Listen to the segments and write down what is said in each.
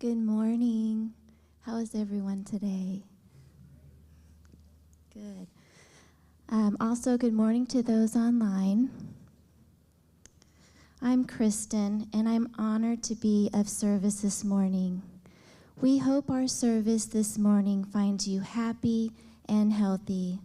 Good morning. How is everyone today? Good. Also, good morning to those online. I'm Kristen, and I'm honored to be of service this morning. We hope our service this morning finds you happy and healthy.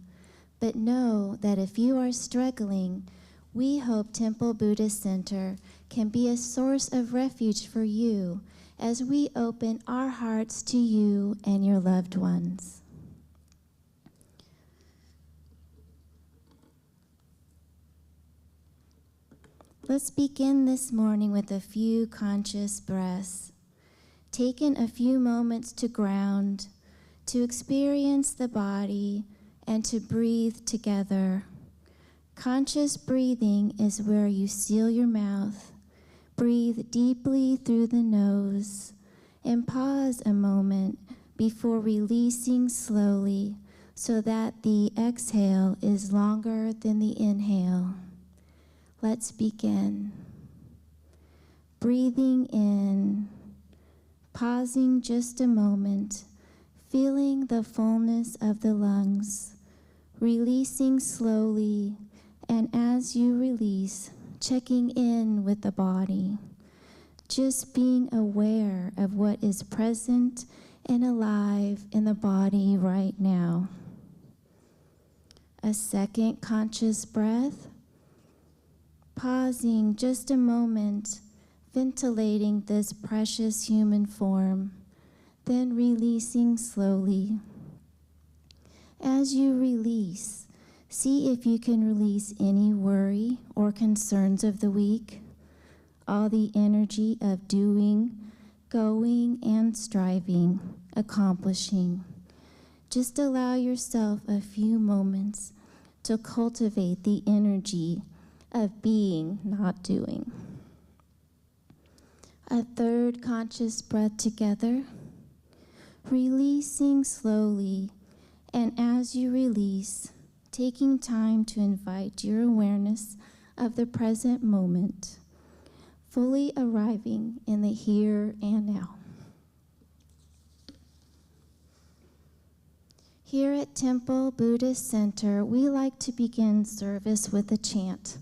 But know that if you are struggling, we hope Temple Buddhist Center can be a source of refuge for you as we open our hearts to you and your loved ones. Let's begin this morning with a few conscious breaths. Taking a few moments to ground, to experience the body, and to breathe together. Conscious breathing is where you seal your mouth, breathe deeply through the nose, and pause a moment before releasing slowly so that the exhale is longer than the inhale. Let's begin. Breathing in, pausing just a moment, feeling the fullness of the lungs, releasing slowly, and as you release, checking in with the body, just being aware of what is present and alive in the body right now. A second conscious breath, pausing just a moment, ventilating this precious human form, then releasing slowly. As you release, see if you can release any worry or concerns of the week, all the energy of doing, going, and striving, accomplishing. Just allow yourself a few moments to cultivate the energy of being, not doing. A third conscious breath together, releasing slowly, and as you release, taking time to invite your awareness of the present moment, fully arriving in the here and now. Here at Temple Buddhist Center, we like to begin service with a chant.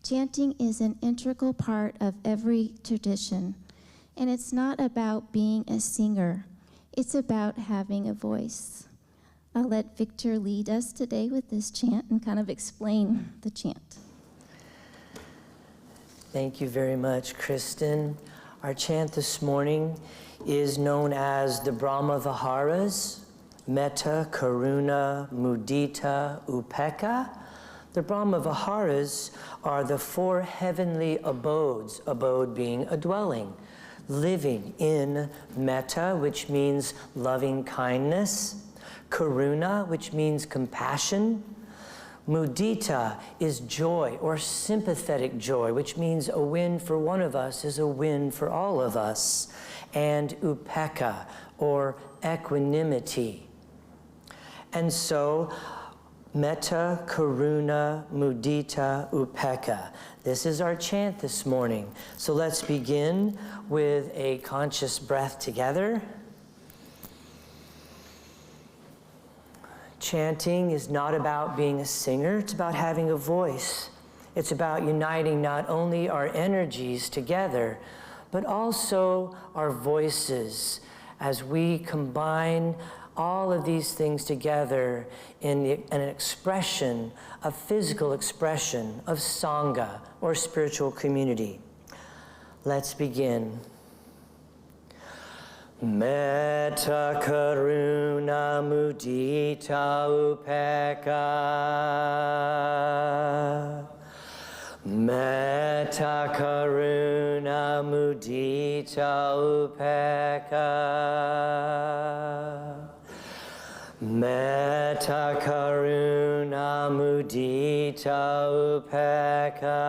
Chanting is an integral part of every tradition, and it's not about being a singer. It's about having a voice. I'll let Victor lead us today with this chant and kind of explain the chant. Thank you very much, Kristen. Our chant this morning is known as the Brahma Viharas, Metta, Karuna, Mudita, Upekkha. The Brahma Viharas are the four heavenly abodes, abode being a dwelling, living in Metta, which means loving kindness, Karuna, which means compassion. Mudita is joy or sympathetic joy, which means a win for one of us is a win for all of us. And Upekkha, or equanimity. And so, Metta, Karuna, Mudita, Upekkha. This is our chant this morning. So let's begin with a conscious breath together. Chanting is not about being a singer, it's about having a voice. It's about uniting not only our energies together, but also our voices as we combine all of these things together in an expression, a physical expression of Sangha, or spiritual community. Let's begin. Metta, Karuna, Mudita, Upekkha. Metta, Karuna, Mudita, Upekkha. Metta, Karuna, Mudita, Upekkha.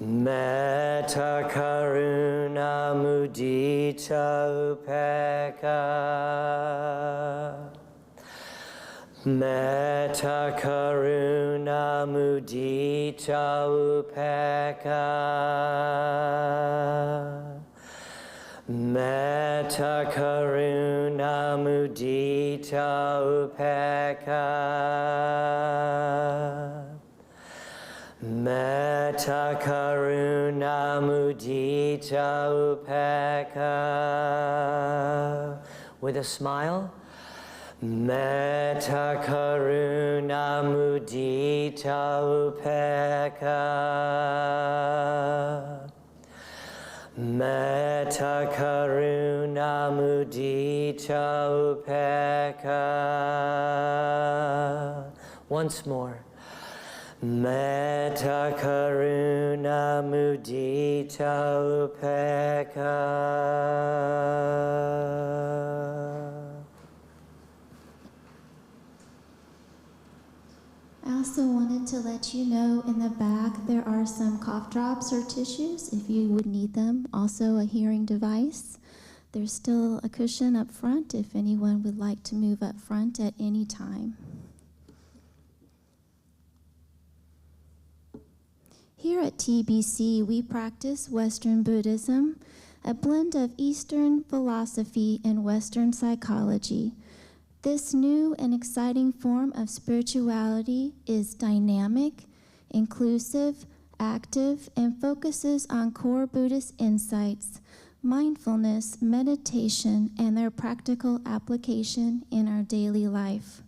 Metta, Karuna, Mudita, Upekkha. Metta, Karuna, Mudita, Upekkha. Metta karuna mudita upekkha. Metta karuna mudita upekkha. With a smile. Metta karuna mudita upekkha. Metta karuna mudita upekkha. Once more. Metta karuna mudita upekkha. I also wanted to let you know in the back there are some cough drops or tissues if you would need them. Also a hearing device. There's still a cushion up front if anyone would like to move up front at any time. Here at TBC, we practice Western Buddhism, a blend of Eastern philosophy and Western psychology. This new and exciting form of spirituality is dynamic, inclusive, active, and focuses on core Buddhist insights, mindfulness, meditation, and their practical application in our daily life.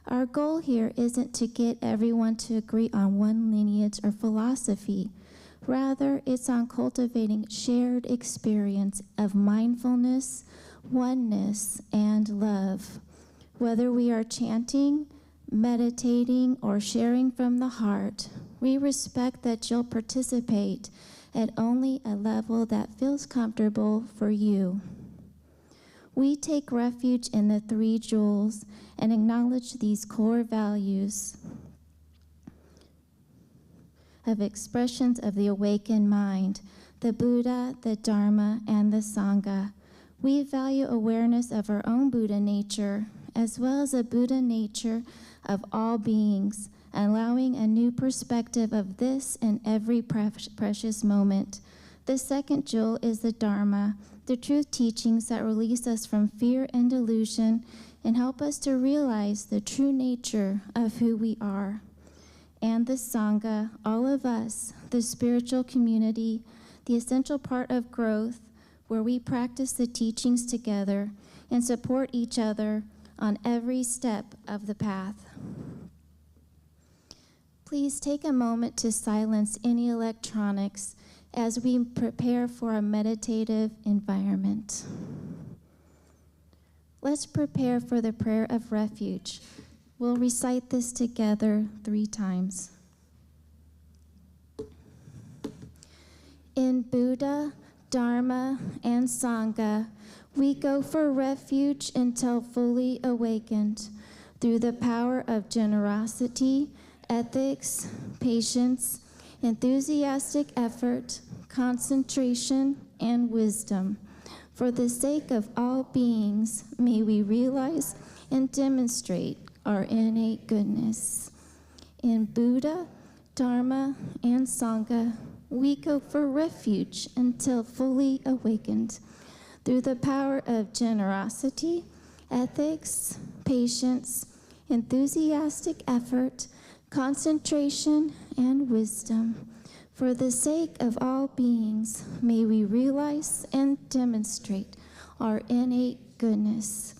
Our goal here isn't to get everyone to agree on one lineage or philosophy. Rather, it's on cultivating shared experience of mindfulness, oneness, and love. Whether we are chanting, meditating, or sharing from the heart, we respect that you'll participate at only a level that feels comfortable for you. We take refuge in the three jewels and acknowledge these core values of expressions of the awakened mind, the Buddha, the Dharma, and the Sangha. We value awareness of our own Buddha nature, as well as a Buddha nature of all beings, allowing a new perspective of this and every precious moment. The second jewel is the Dharma, the truth teachings that release us from fear and delusion and help us to realize the true nature of who we are. And the Sangha, all of us, the spiritual community, the essential part of growth, where we practice the teachings together and support each other on every step of the path. Please take a moment to silence any electronics as we prepare for a meditative environment. Let's prepare for the prayer of refuge. We'll recite this together 3 times. In Buddha, Dharma, and Sangha, we go for refuge until fully awakened through the power of generosity, ethics, patience, enthusiastic effort, concentration, and wisdom. For the sake of all beings, may we realize and demonstrate our innate goodness. In Buddha, Dharma, and Sangha, we go for refuge until fully awakened through the power of generosity, ethics, patience, enthusiastic effort, concentration, and wisdom. For the sake of all beings, may we realize and demonstrate our innate goodness.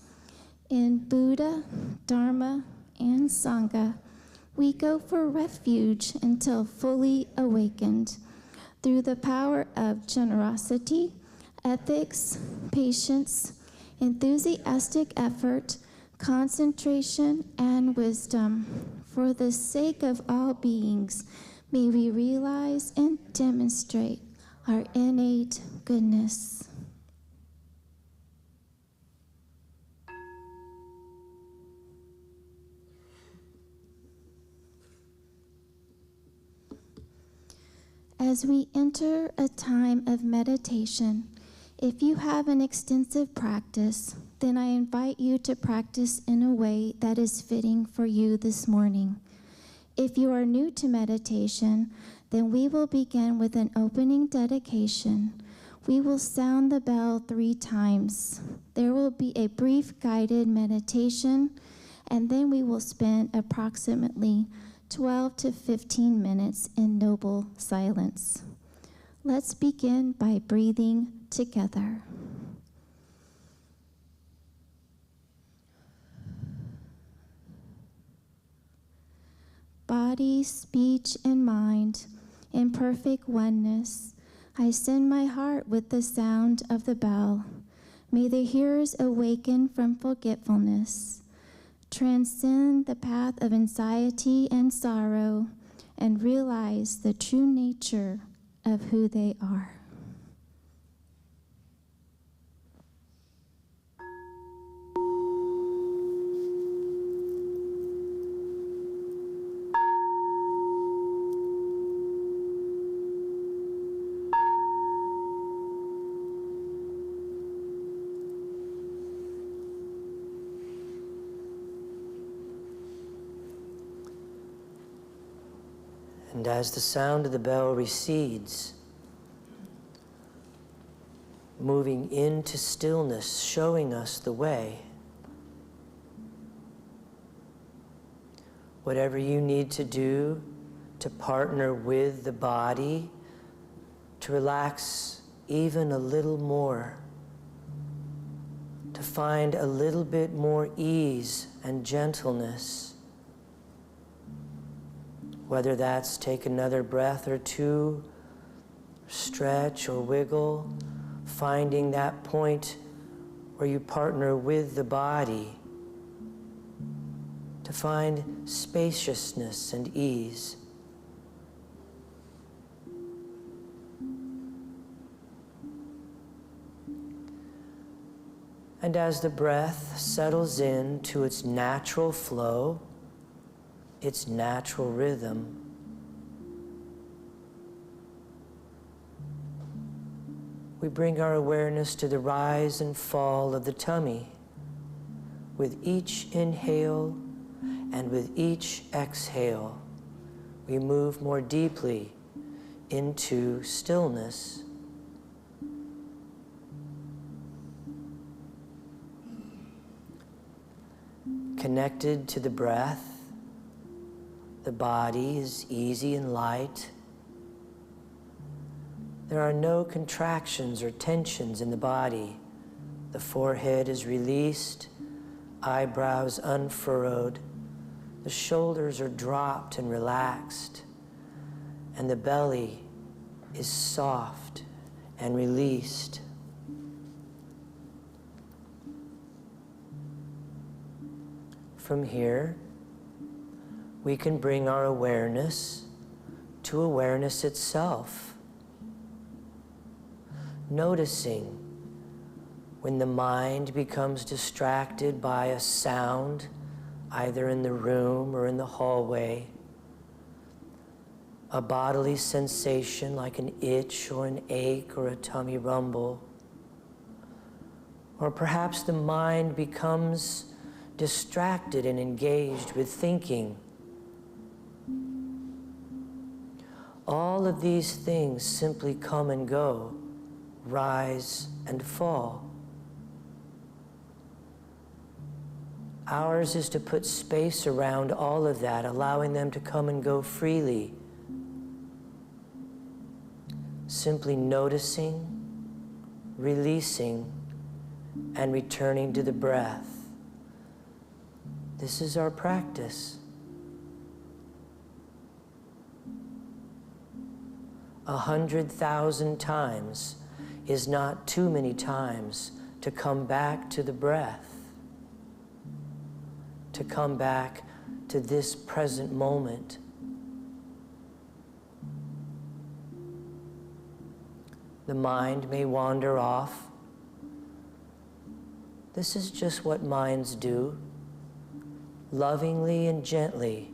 In Buddha, Dharma, and Sangha, we go for refuge until fully awakened through the power of generosity, ethics, patience, enthusiastic effort, concentration, and wisdom. For the sake of all beings, may we realize and demonstrate our innate goodness. As we enter a time of meditation, if you have an extensive practice, then I invite you to practice in a way that is fitting for you this morning. If you are new to meditation, then we will begin with an opening dedication We will sound the bell 3 times. There will be a brief guided meditation, and then we will spend approximately 12 to 15 minutes in noble silence. Let's begin by breathing together. Body, speech, and mind in perfect oneness, I send my heart with the sound of the bell. May the hearers awaken from forgetfulness, transcend the path of anxiety and sorrow, and realize the true nature of who they are. And as the sound of the bell recedes, moving into stillness, showing us the way. Whatever you need to do to partner with the body, to relax even a little more, to find a little bit more ease and gentleness. Whether that's take another breath or two, stretch or wiggle, finding that point where you partner with the body to find spaciousness and ease. And as the breath settles into its natural flow, its natural rhythm, we bring our awareness to the rise and fall of the tummy. With each inhale and with each exhale, we move more deeply into stillness. Connected to the breath, the body is easy and light. There are no contractions or tensions in the body. The forehead is released, eyebrows unfurrowed, the shoulders are dropped and relaxed, and the belly is soft and released. From here, we can bring our awareness to awareness itself, noticing when the mind becomes distracted by a sound, either in the room or in the hallway, a bodily sensation like an itch or an ache or a tummy rumble, or perhaps the mind becomes distracted and engaged with thinking. All of these things simply come and go, rise and fall. Ours is to put space around all of that, allowing them to come and go freely. Simply noticing, releasing, and returning to the breath. This is our practice. 100,000 times is not too many times to come back to the breath, to come back to this present moment. The mind may wander off. This is just what minds do. Lovingly and gently,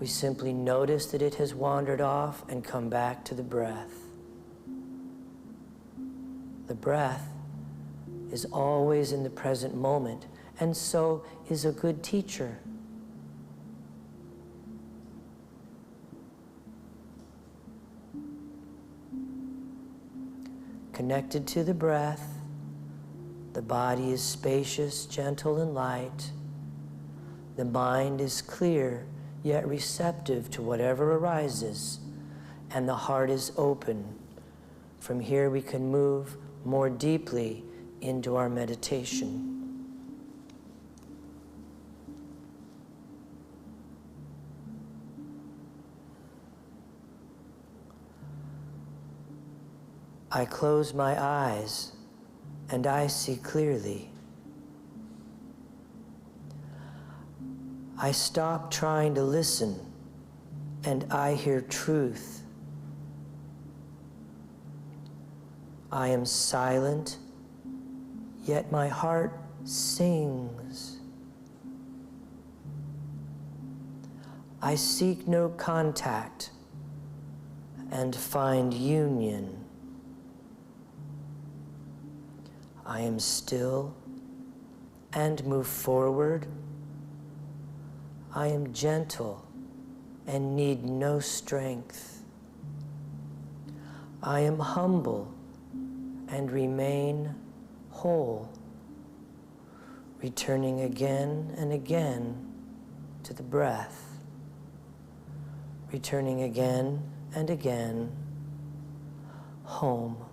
we simply notice that it has wandered off and come back to the breath. The breath is always in the present moment, and so is a good teacher. connected to the breath. The body is spacious, gentle, and light. The mind is clear, yet receptive to whatever arises, and the heart is open. From here we can move more deeply into our meditation. I close my eyes and I see clearly. I stop trying to listen and I hear truth. I am silent, yet my heart sings. I seek no contact and find union. I am still and move forward. I am gentle and need no strength. I am humble and remain whole, returning again and again to the breath, returning again and again home.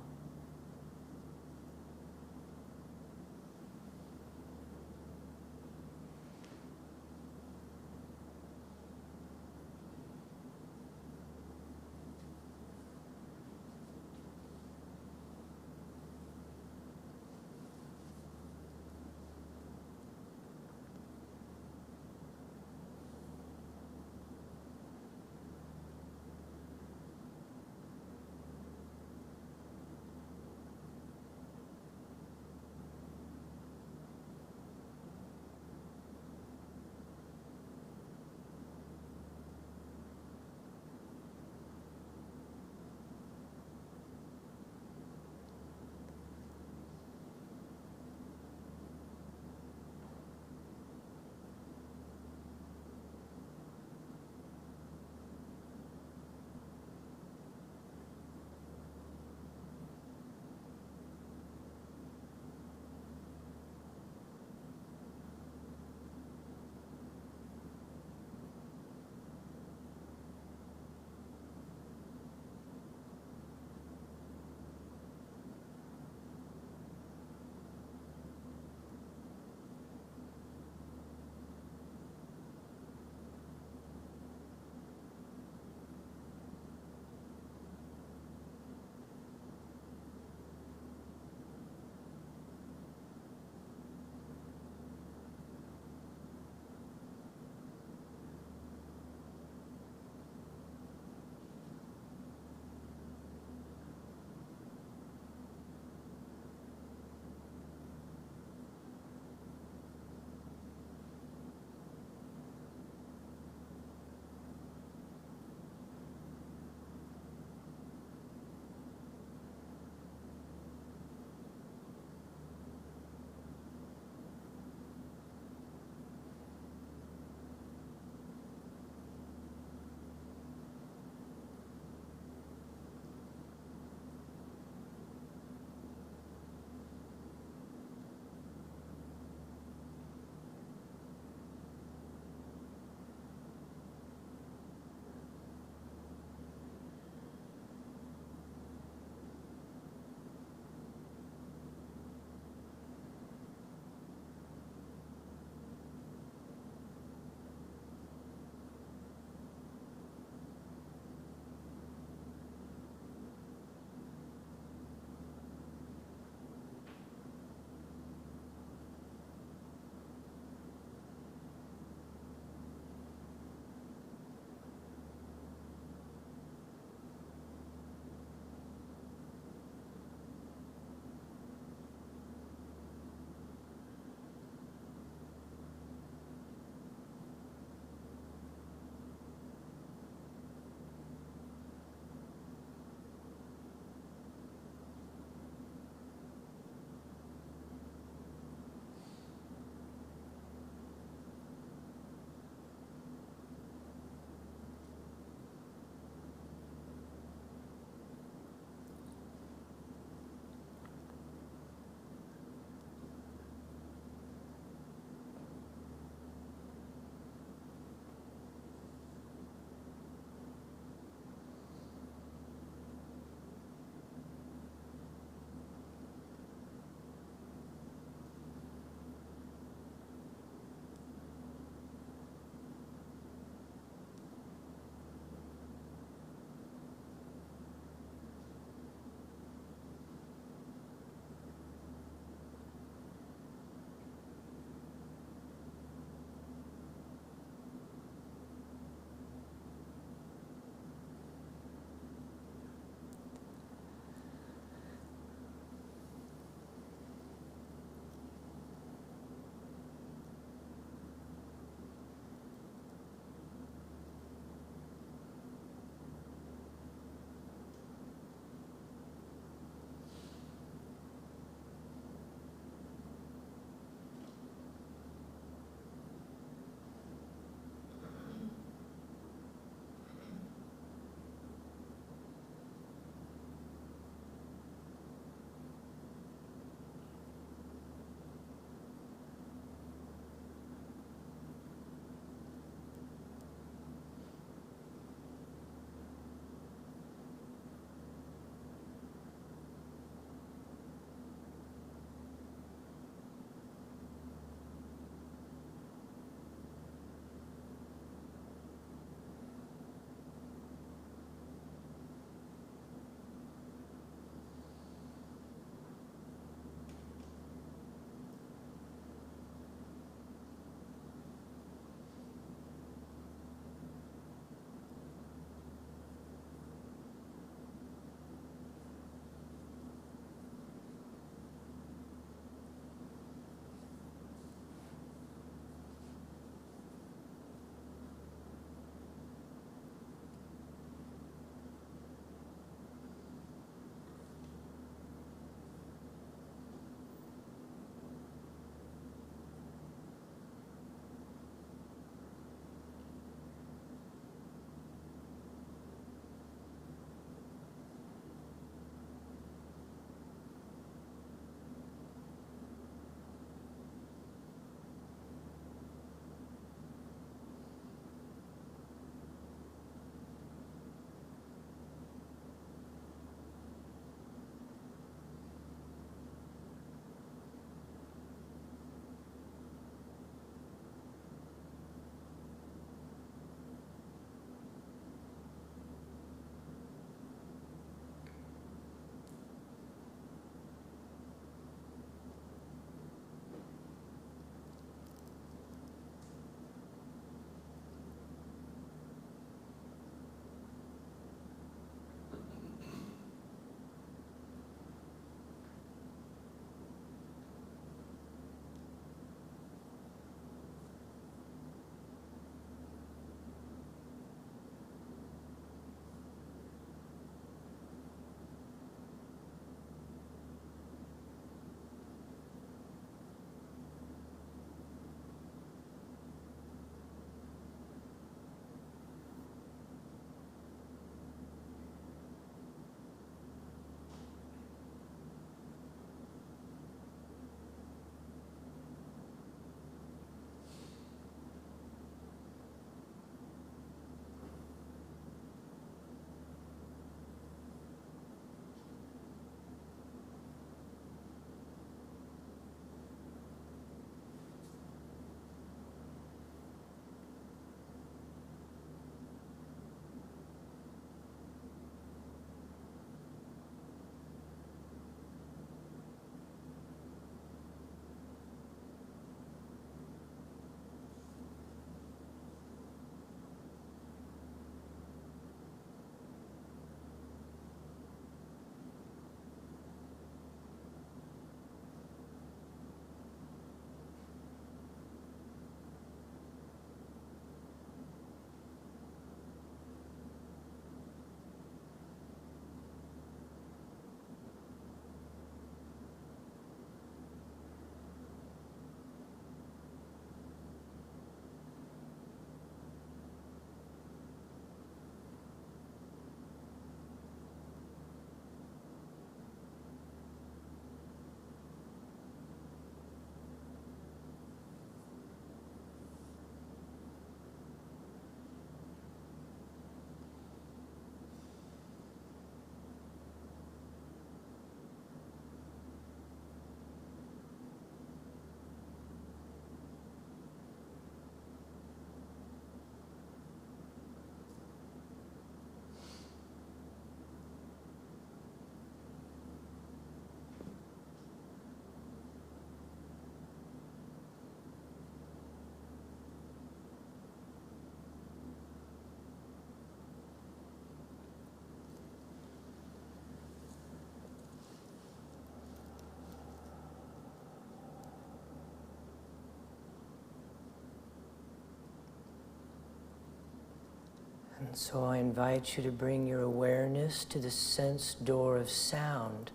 So I invite you to bring your awareness to the sense door of sound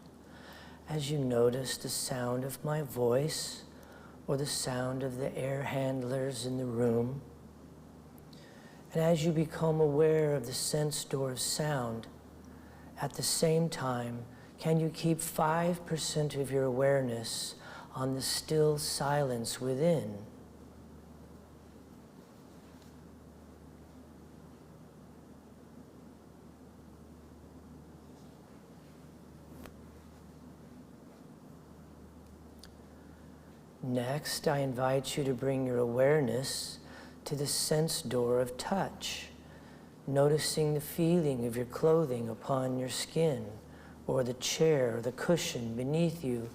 as you notice the sound of my voice or the sound of the air handlers in the room. And as you become aware of the sense door of sound, at the same time, can you keep 5% of your awareness on the still silence within? Next, I invite you to bring your awareness to the sense door of touch, noticing the feeling of your clothing upon your skin, or the chair or the cushion beneath you.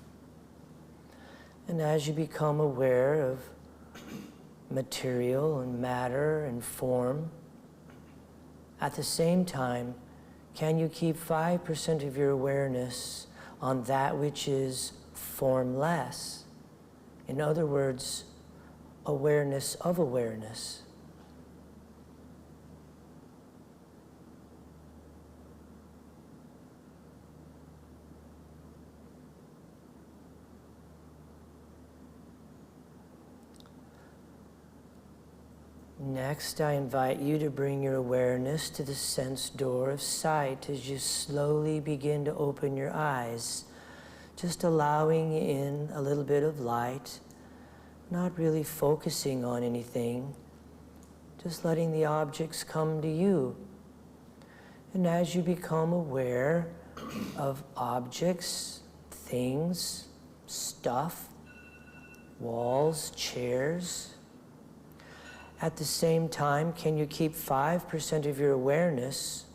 And as you become aware of material and matter and form, at the same time, can you keep 5% of your awareness on that which is formless? In other words, awareness of awareness. Next, I invite you to bring your awareness to the sense door of sight as you slowly begin to open your eyes, just allowing in a little bit of light, not really focusing on anything, just letting the objects come to you. And as you become aware of objects, things, stuff, walls, chairs, at the same time, can you keep 5% of your awareness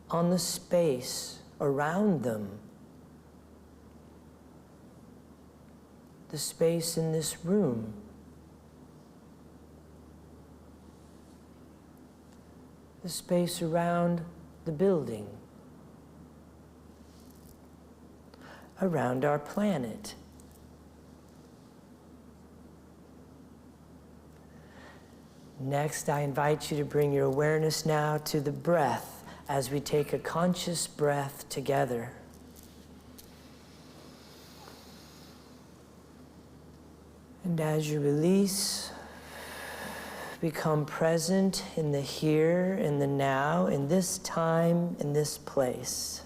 on the space around them? The space in this room. The space around the building. Around our planet. Next, I invite you to bring your awareness now to the breath as we take a conscious breath together. And as you release, become present in the here, in the now, in this time, in this place.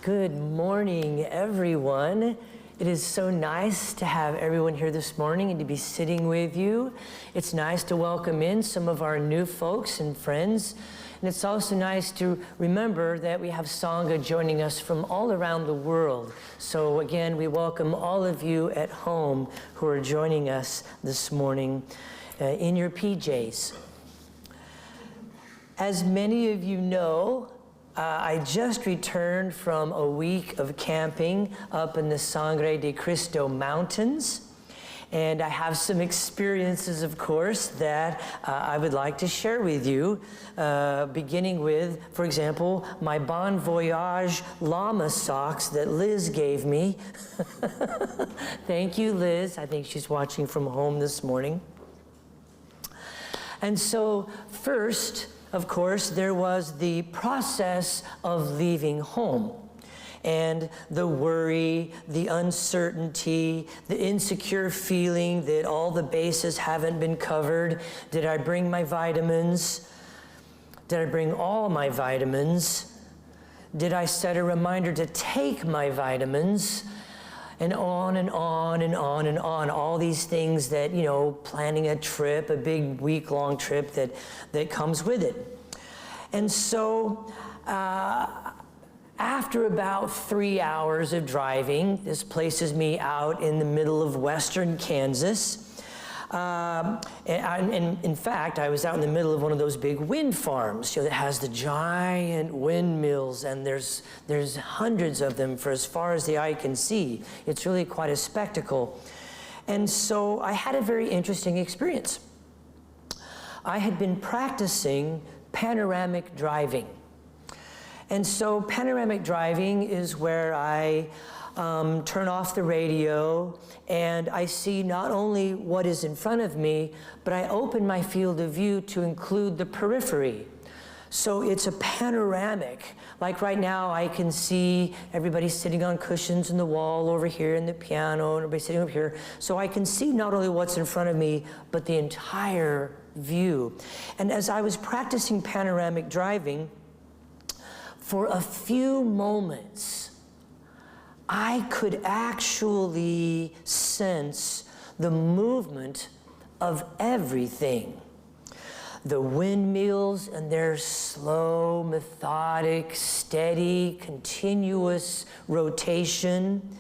Good morning, everyone. It is so nice to have everyone here this morning and to be sitting with you. It's nice to welcome in some of our new folks and friends. And it's also nice to remember that we have Sangha joining us from all around the world. So again, we welcome all of you at home who are joining us this morning in your PJs. As many of you know, I just returned from a week of camping up in the Sangre de Cristo Mountains. And I have some experiences, of course, that I would like to share with you, beginning with, for example, my Bon Voyage llama socks that Liz gave me. Thank you, Liz. I think she's watching from home this morning. And so first, of course, there was the process of leaving home. And the worry, the uncertainty, the insecure feeling that all the bases haven't been covered. Did I bring my vitamins? Did I bring all my vitamins? Did I set a reminder to take my vitamins? And on and on and on and on. All these things that, you know, planning a trip, a big week-long trip that comes with it. And so, after about 3 hours of driving, this places me out in the middle of western Kansas. And in fact, I was out in the middle of one of those big wind farms, you know, that has the giant windmills, and there's hundreds of them for as far as the eye can see. It's really quite a spectacle. And so I had a very interesting experience. I had been practicing panoramic driving. And so panoramic driving is where I turn off the radio and I see not only what is in front of me, but I open my field of view to include the periphery. So it's a panoramic. Like right now, I can see everybody sitting on cushions in the wall over here and the piano, and everybody sitting over here. So I can see not only what's in front of me, but the entire view. And as I was practicing panoramic driving, for a few moments, I could actually sense the movement of everything. The windmills and their slow, methodic, steady, continuous rotation.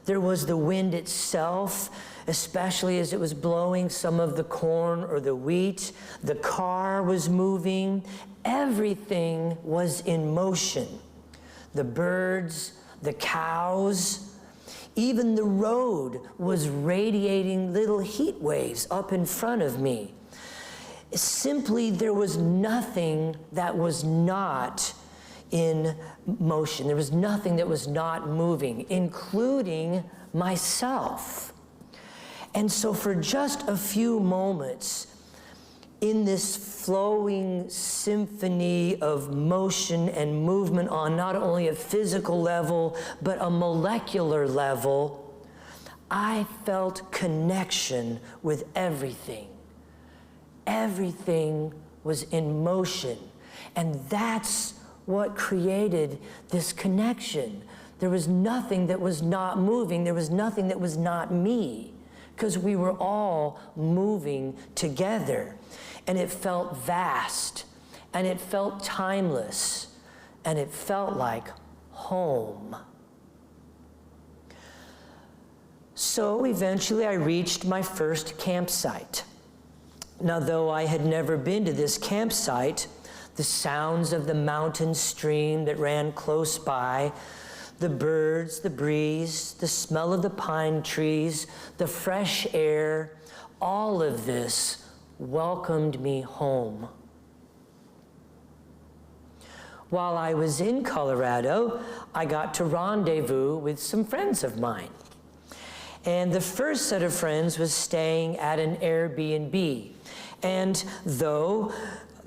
There was the wind itself, especially as it was blowing some of the corn or the wheat. The car was moving. Everything was in motion. The birds, the cows, even the road was radiating little heat waves up in front of me. Simply, there was nothing that was not in motion. There was nothing that was not moving, including myself. And so for just a few moments, in this flowing symphony of motion and movement on not only a physical level, but a molecular level, I felt connection with everything. Everything was in motion. And that's what created this connection. There was nothing that was not moving. There was nothing that was not me, because we were all moving together. And it felt vast, and it felt timeless, and it felt like home. So eventually I reached my first campsite. Now, though I had never been to this campsite, the sounds of the mountain stream that ran close by, the birds, the breeze, the smell of the pine trees, the fresh air, all of this welcomed me home. While I was in Colorado, I got to rendezvous with some friends of mine. And the first set of friends was staying at an Airbnb. And though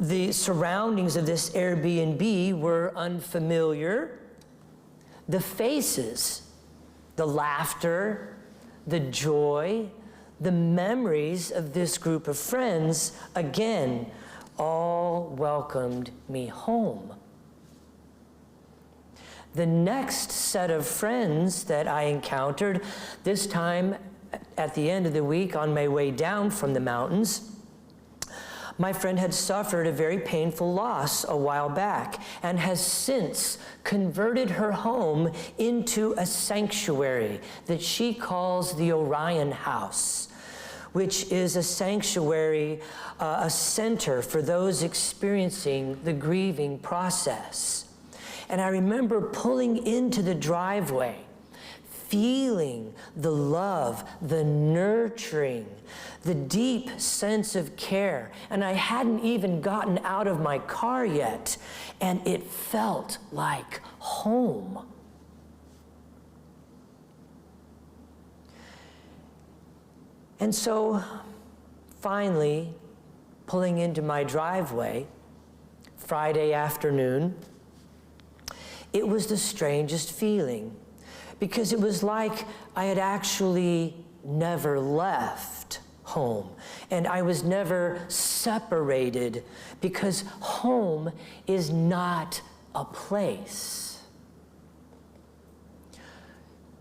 the surroundings of this Airbnb were unfamiliar, the faces, the laughter, the joy, the memories of this group of friends, again, all welcomed me home. The next set of friends that I encountered, this time at the end of the week on my way down from the mountains, my friend had suffered a very painful loss a while back and has since converted her home into a sanctuary that she calls the Orion House, which is a sanctuary, a center for those experiencing the grieving process. And I remember pulling into the driveway, feeling the love, the nurturing, the deep sense of care. And I hadn't even gotten out of my car yet, and it felt like home. And so, finally, pulling into my driveway, Friday afternoon, it was the strangest feeling, because it was like I had actually never left home, and I was never separated, because home is not a place.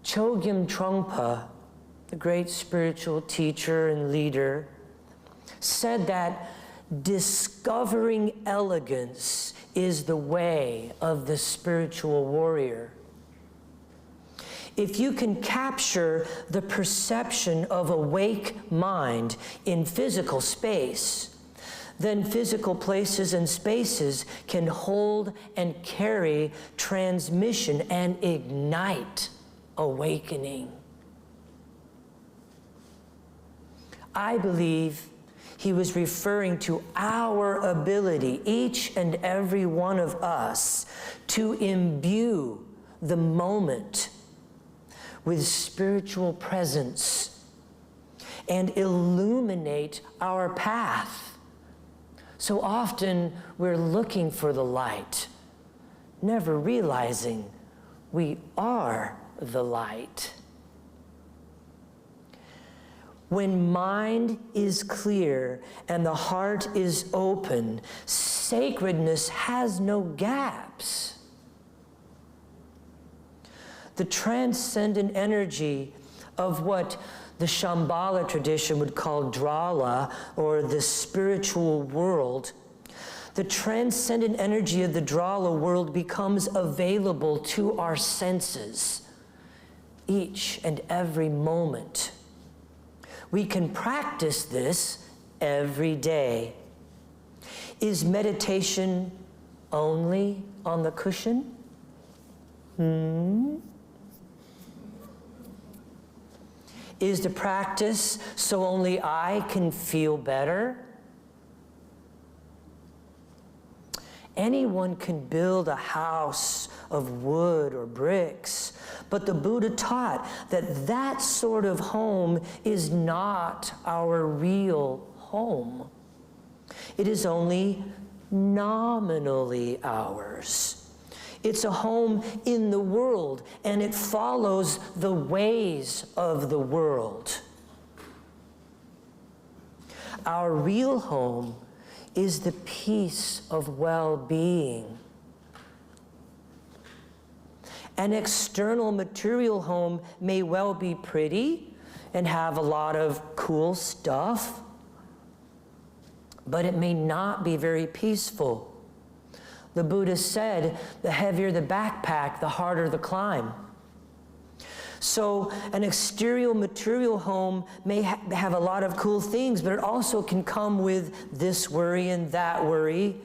Chogyam Trungpa, the great spiritual teacher and leader, said that discovering elegance is the way of the spiritual warrior. If you can capture the perception of awake mind in physical space, then physical places and spaces can hold and carry transmission and ignite awakening. I believe He was referring to our ability, each and every one of us, to imbue the moment with spiritual presence and illuminate our path. So often we're looking for the light, never realizing we are the light. When mind is clear and the heart is open, sacredness has no gaps. The transcendent energy of what the Shambhala tradition would call Drala, or the spiritual world, the transcendent energy of the Drala world becomes available to our senses each and every moment. We can practice this every day. Is meditation only on the cushion? Is the practice so only I can feel better? Anyone can build a house of wood or bricks, but the Buddha taught that that sort of home is not our real home. It is only nominally ours. It's a home in the world, and it follows the ways of the world. Our real home is the peace of well-being. An external material home may well be pretty and have a lot of cool stuff, but it may not be very peaceful. The Buddha said, the heavier the backpack, the harder the climb. So an exterior material home may have a lot of cool things, but it also can come with this worry and that worry.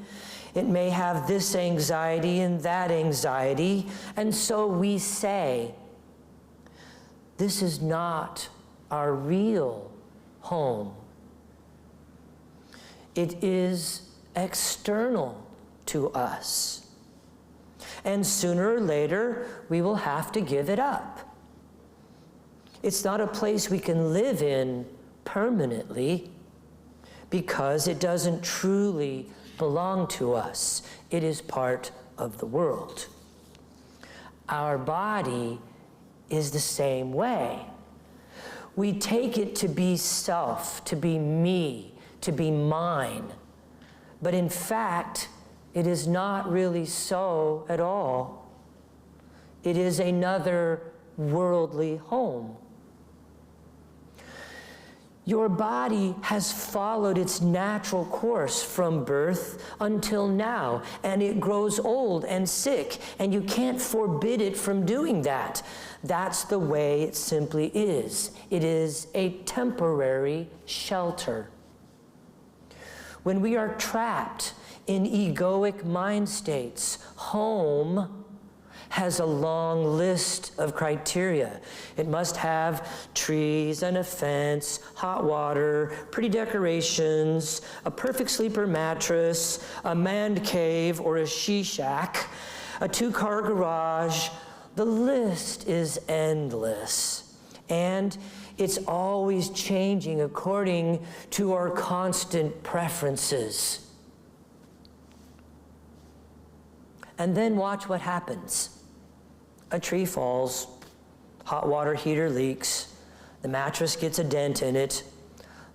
It may have this anxiety and that anxiety. And so we say, this is not our real home. It is external to us. And sooner or later, we will have to give it up. It's not a place we can live in permanently because it doesn't truly belong to us. It is part of the world. Our body is the same way. We take it to be self, to be me, to be mine. But in fact, it is not really so at all. It is another worldly home. Your body has followed its natural course from birth until now, and it grows old and sick, and you can't forbid it from doing that. That's the way it simply is. It is a temporary shelter. When we are trapped in egoic mind states, home has a long list of criteria. It must have trees and a fence, hot water, pretty decorations, a perfect sleeper mattress, a man cave or a she shack, a 2-car garage. The list is endless. And it's always changing according to our constant preferences. And then watch what happens. A tree falls, hot water heater leaks, the mattress gets a dent in it,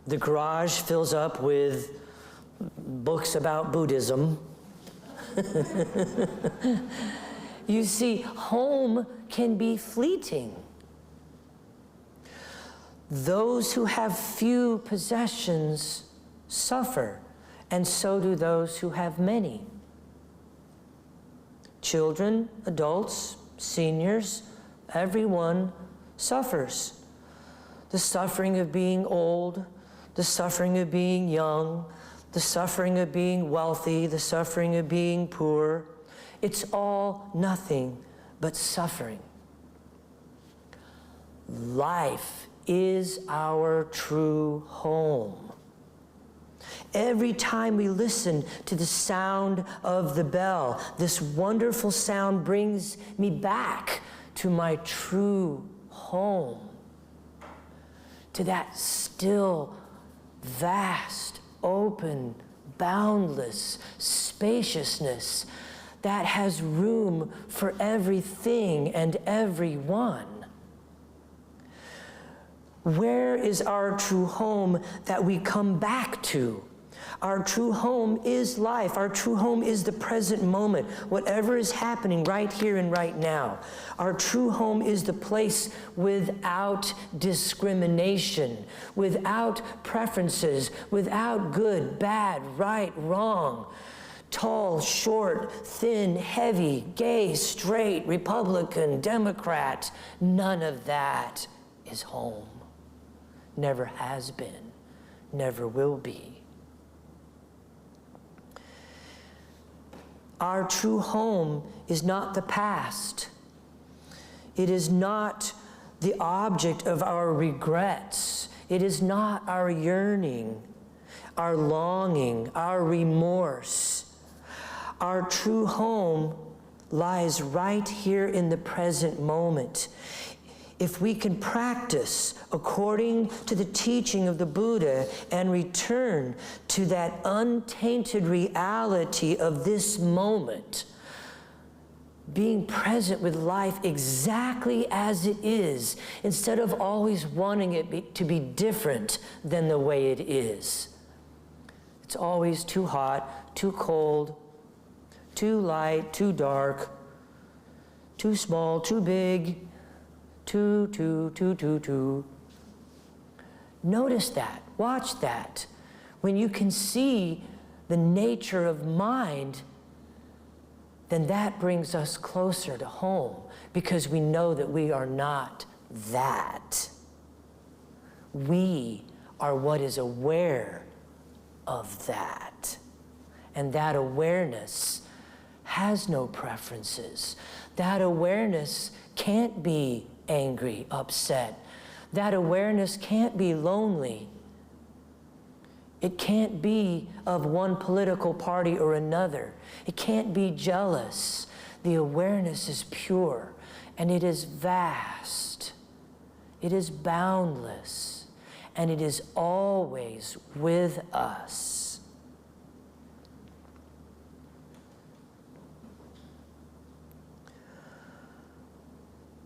the garage fills up with books about Buddhism. You see, home can be fleeting. Those who have few possessions suffer, and so do those who have many. Children, adults, seniors, everyone suffers. The suffering of being old, the suffering of being young, the suffering of being wealthy, the suffering of being poor. It's all nothing but suffering. Life is our true home. Every time we listen to the sound of the bell, this wonderful sound brings me back to my true home, to that still, vast, open, boundless spaciousness that has room for everything and everyone. Where is our true home that we come back to? Our true home is life. Our true home is the present moment, whatever is happening right here and right now. Our true home is the place without discrimination, without preferences, without good, bad, right, wrong, tall, short, thin, heavy, gay, straight, Republican, Democrat. None of that is home. Never has been, never will be. Our true home is not the past. It is not the object of our regrets. It is not our yearning, our longing, our remorse. Our true home lies right here in the present moment. If we can practice according to the teaching of the Buddha and return to that untainted reality of this moment, being present with life exactly as it is, instead of always wanting it to be different than the way it is. It's always too hot, too cold, too light, too dark, too small, too big, too. Notice that, watch that. When you can see the nature of mind, then that brings us closer to home, because we know that we are not that. We are what is aware of that. And that awareness has no preferences. That awareness can't be angry, upset. That awareness can't be lonely. It can't be of one political party or another. It can't be jealous. The awareness is pure, and it is vast. It is boundless, and it is always with us.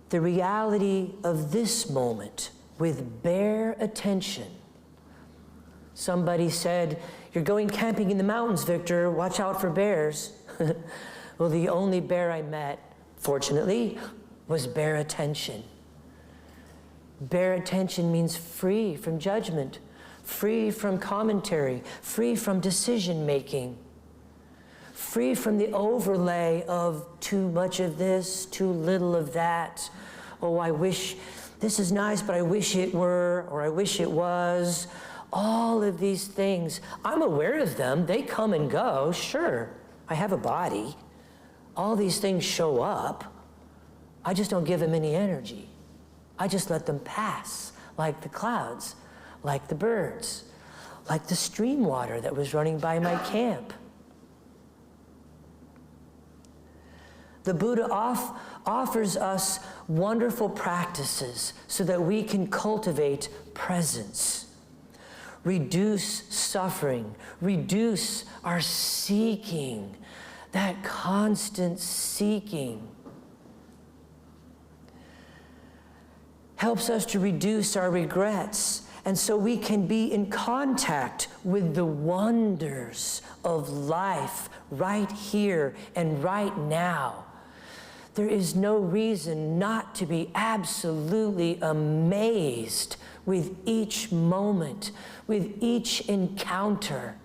The reality of this moment with bare attention. Somebody said, "You're going camping in the mountains, Victor. Watch out for bears." Well, the only bear I met, fortunately, was bare attention. Bare attention means free from judgment, free from commentary, free from decision making, free from the overlay of too much of this, too little of that. Oh, I wish this is nice, but I wish it were, or I wish it was. All of these things, I'm aware of them. They come and go. Sure, I have a body. All these things show up. I just don't give them any energy. I just let them pass, like the clouds, like the birds, like the stream water that was running by my camp. The Buddha offers us wonderful practices so that we can cultivate presence, reduce suffering, reduce our seeking, that constant seeking. Helps us to reduce our regrets, and so we can be in contact with the wonders of life right here and right now. There is no reason not to be absolutely amazed with each moment, with each encounter.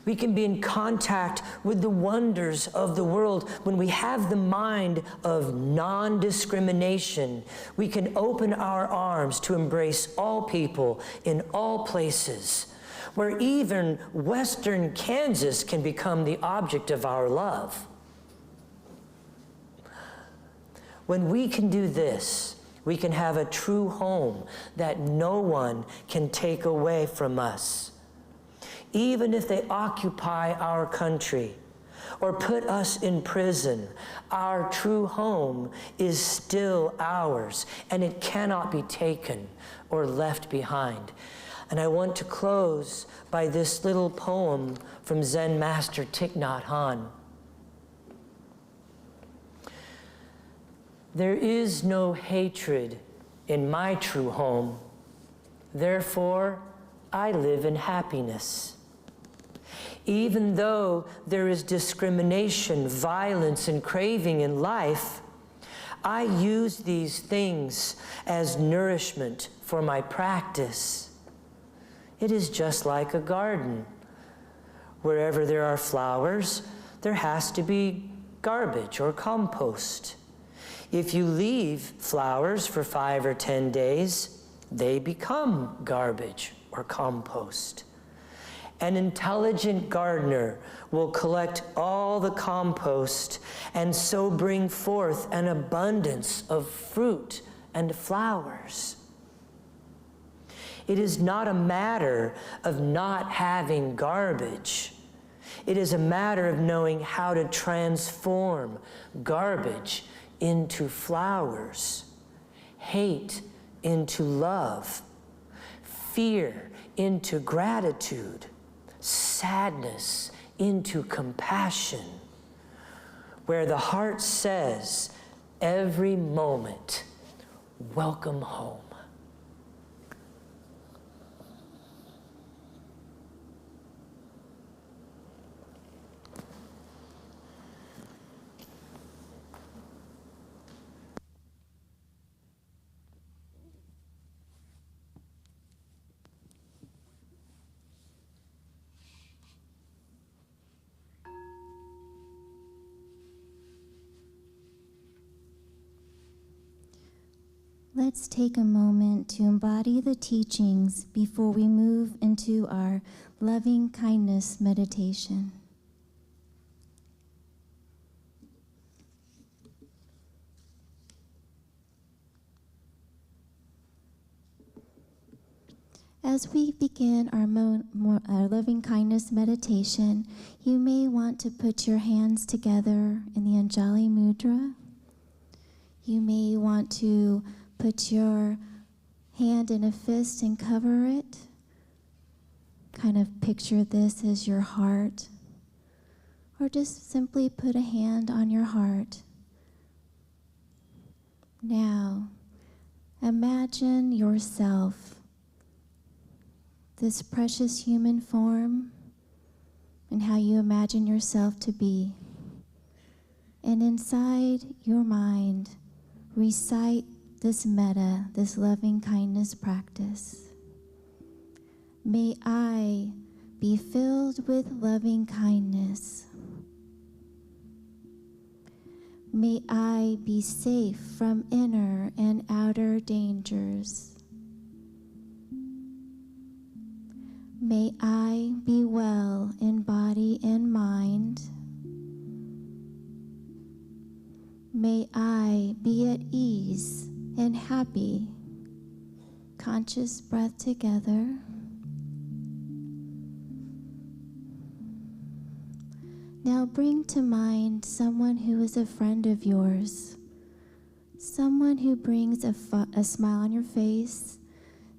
We can be in contact with the wonders of the world when we have the mind of non-discrimination. We can open our arms to embrace all people in all places, where even Western Kansas can become the object of our love. When we can do this, We can have a true home that no one can take away from us. Even if they occupy our country or put us in prison, our true home is still ours, and it cannot be taken or left behind. And I want to close by this little poem from Zen Master Thich Nhat Hanh. There is no hatred in my true home, therefore I live in happiness. Even though there is discrimination, violence, and craving in life, I use these things as nourishment for my practice. It is just like a garden. Wherever there are flowers, there has to be garbage or compost. If you leave flowers for 5 or 10 days, they become garbage or compost. An intelligent gardener will collect all the compost and so bring forth an abundance of fruit and flowers. It is not a matter of not having garbage. It is a matter of knowing how to transform garbage into flowers, hate into love, fear into gratitude, sadness into compassion, where the heart says every moment, welcome home. Let's take a moment to embody the teachings before we move into our loving kindness meditation. As we begin our loving kindness meditation, you may want to put your hands together in the Anjali Mudra. You may want to put your hand in a fist and cover it. Kind of picture this as your heart. Or just simply put a hand on your heart. Now, imagine yourself, this precious human form, and how you imagine yourself to be. And inside your mind, recite this metta, this loving kindness practice. May I be filled with loving kindness. May I be safe from inner and outer dangers. May I be well in body and mind. May I be at ease and happy. Conscious breath together. Now bring to mind someone who is a friend of yours, someone who brings a smile on your face,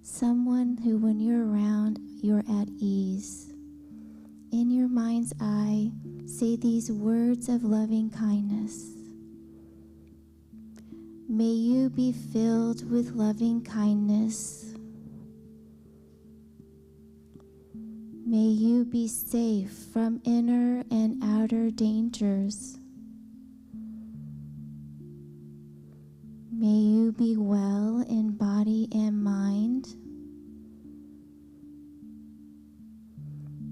someone who, when you're around, you're at ease. In your mind's eye, say these words of loving kindness. May you be filled with loving kindness. May you be safe from inner and outer dangers. May you be well in body and mind.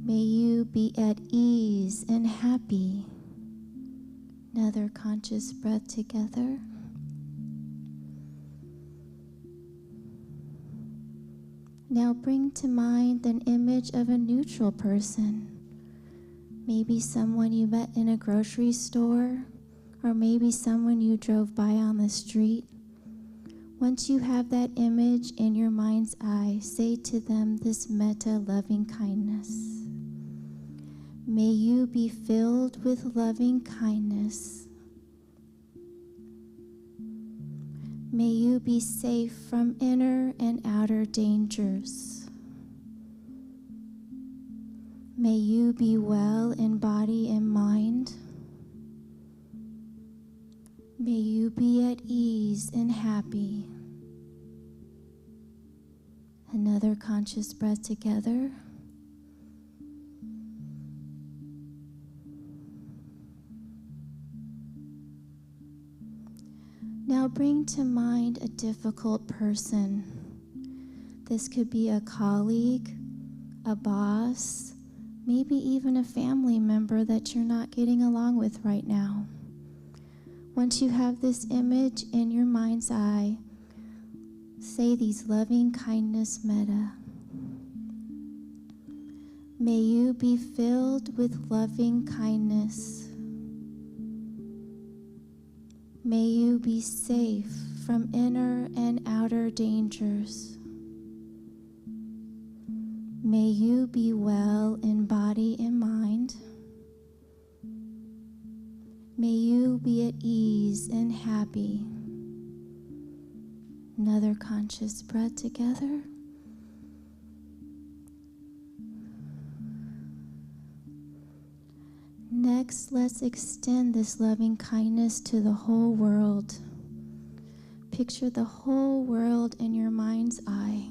May you be at ease and happy. Another conscious breath together. Now bring to mind an image of a neutral person. Maybe someone you met in a grocery store, or maybe someone you drove by on the street. Once you have that image in your mind's eye, say to them this metta loving kindness. May you be filled with loving kindness. May you be safe from inner and outer dangers. May you be well in body and mind. May you be at ease and happy. Another conscious breath together. Now bring to mind a difficult person. This could be a colleague, a boss, maybe even a family member that you're not getting along with right now. Once you have this image in your mind's eye, say these loving kindness metta. May you be filled with loving kindness. May you be safe from inner and outer dangers. May you be well in body and mind. May you be at ease and happy. Another conscious breath together. Next, let's extend this loving kindness to the whole world. Picture the whole world in your mind's eye.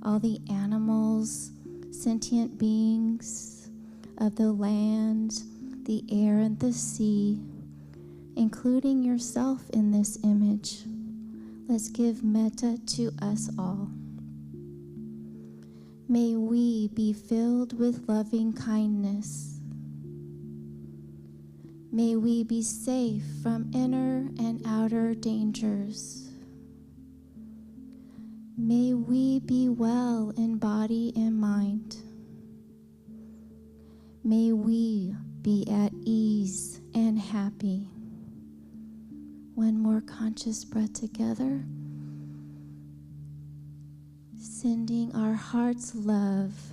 All the animals, sentient beings of the land, the air and the sea, including yourself in this image. Let's give metta to us all. May we be filled with loving kindness. May we be safe from inner and outer dangers. May we be well in body and mind. May we be at ease and happy. One more conscious breath together. Sending our heart's love.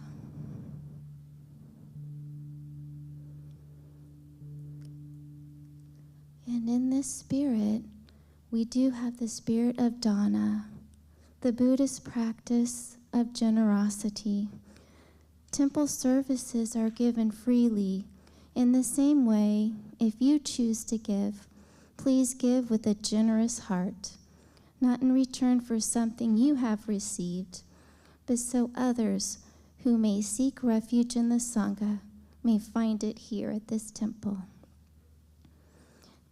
And in this spirit, we do have the spirit of dana, the Buddhist practice of generosity. Temple services are given freely. In the same way, if you choose to give, please give with a generous heart, not in return for something you have received, but so others who may seek refuge in the Sangha may find it here at this temple.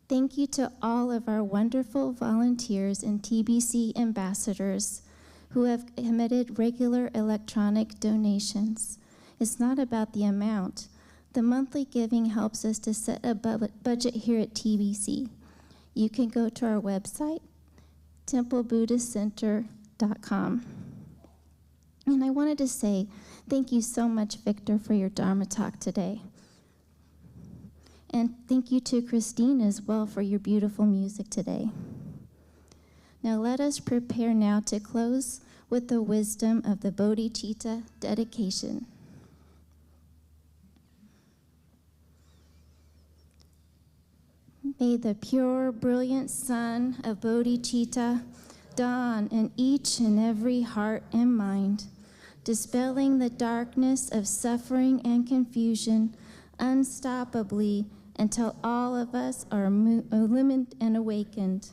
Thank you to all of our wonderful volunteers and TBC ambassadors who have committed regular electronic donations. It's not about the amount. The monthly giving helps us to set a budget here at TBC. You can go to our website, templebuddhistcenter.com. And I wanted to say thank you so much, Victor, for your Dharma talk today. And thank you to Christine as well for your beautiful music today. Now let us prepare now to close with the wisdom of the Bodhicitta dedication. May the pure, brilliant sun of Bodhicitta dawn in each and every heart and mind, dispelling the darkness of suffering and confusion unstoppably until all of us are illumined and awakened.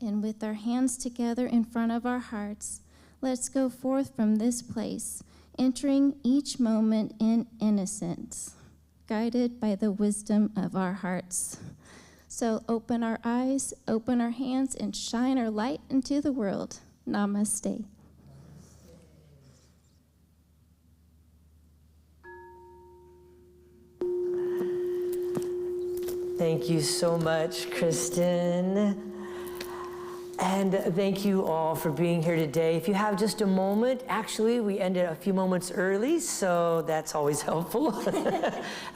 And with our hands together in front of our hearts, let's go forth from this place, entering each moment in innocence, guided by the wisdom of our hearts. So open our eyes, open our hands, and shine our light into the world. Namaste. Thank you so much, Kristen. And thank you all for being here today. If you have just a moment, actually, we ended a few moments early, so that's always helpful.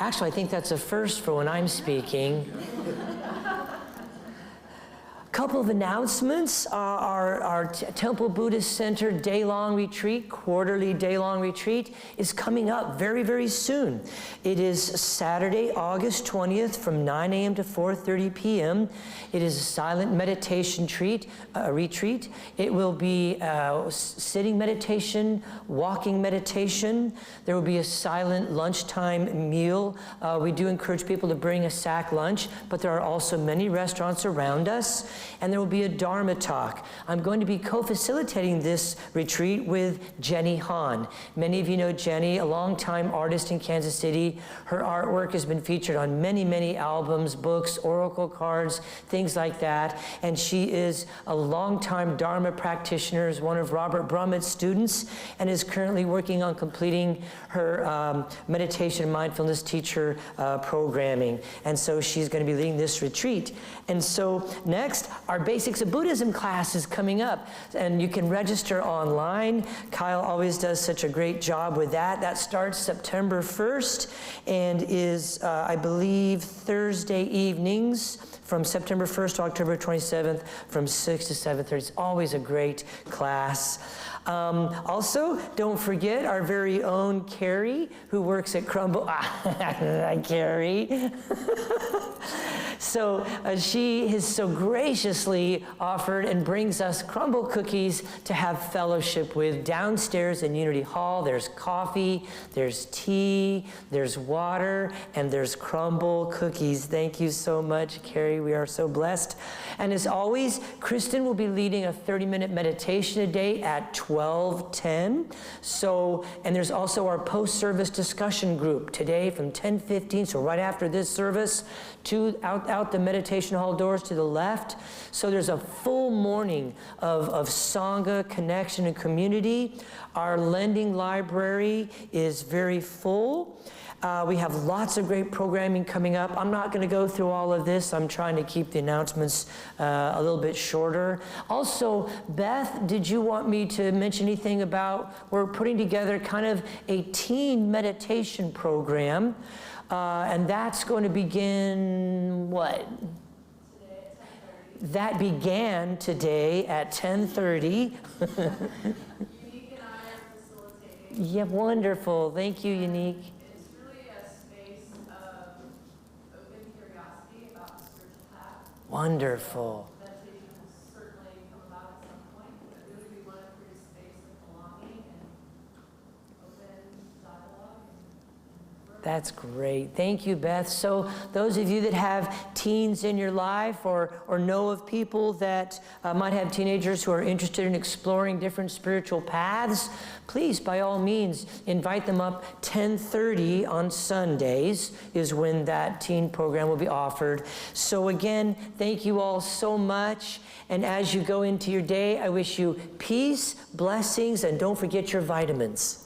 Actually, I think that's a first for when I'm speaking. Couple of announcements. Our Temple Buddhist Center day-long retreat, quarterly day-long retreat, is coming up very, very soon. It is Saturday, August 20th from 9 a.m. to 4:30 p.m. It is a silent meditation retreat. It will be sitting meditation, walking meditation. There will be a silent lunchtime meal. We do encourage people to bring a sack lunch, but there are also many restaurants around us, and there will be a Dharma talk. I'm going to be co-facilitating this retreat with Jenny Hahn. Many of you know Jenny, a longtime artist in Kansas City. Her artwork has been featured on many, many albums, books, oracle cards, things like that, and she is a longtime Dharma practitioner, is one of Robert Brummett's students, and is currently working on completing her meditation and mindfulness teacher programming. And so she's going to be leading this retreat. And so next, our Basics of Buddhism class is coming up, and you can register online. Kyle always does such a great job with that. That starts September 1st and is, I believe, Thursday evenings from September 1st to October 27th from 6 to 7:30. It's always a great class. Also, don't forget our very own Carrie, who works at Crumble. Hi, Carrie. So she has so graciously offered and brings us crumble cookies to have fellowship with downstairs in Unity Hall. There's coffee, there's tea, there's water, and there's crumble cookies. Thank you so much, Carrie. We are so blessed. And as always, Kristen will be leading a 30-minute meditation a day at 12:10. So, and there's also our post-service discussion group today from 10:15, so right after this service, out the meditation hall doors to the left. So there's a full morning of Sangha, connection, and community. Our lending library is very full. We have lots of great programming coming up. I'm not going to go through all of this. I'm trying to keep the announcements a little bit shorter. Also, Beth, did you want me to mention anything about, we're putting together kind of a teen meditation program, and that's going to begin, what? Today at 10:30. That began today at 10:30. Unique and I are facilitating. Yeah, wonderful. Thank you, Unique. It's really a space of open curiosity about the spiritual path. Wonderful. Meditation will certainly come about at some point, but really we want to create a space of belonging and open dialogue. That's great. Thank you, Beth. So those of you that have teens in your life or know of people that might have teenagers who are interested in exploring different spiritual paths, please, by all means, invite them up. 10:30 on Sundays is when that teen program will be offered. So again, thank you all so much. And as you go into your day, I wish you peace, blessings, and don't forget your vitamins.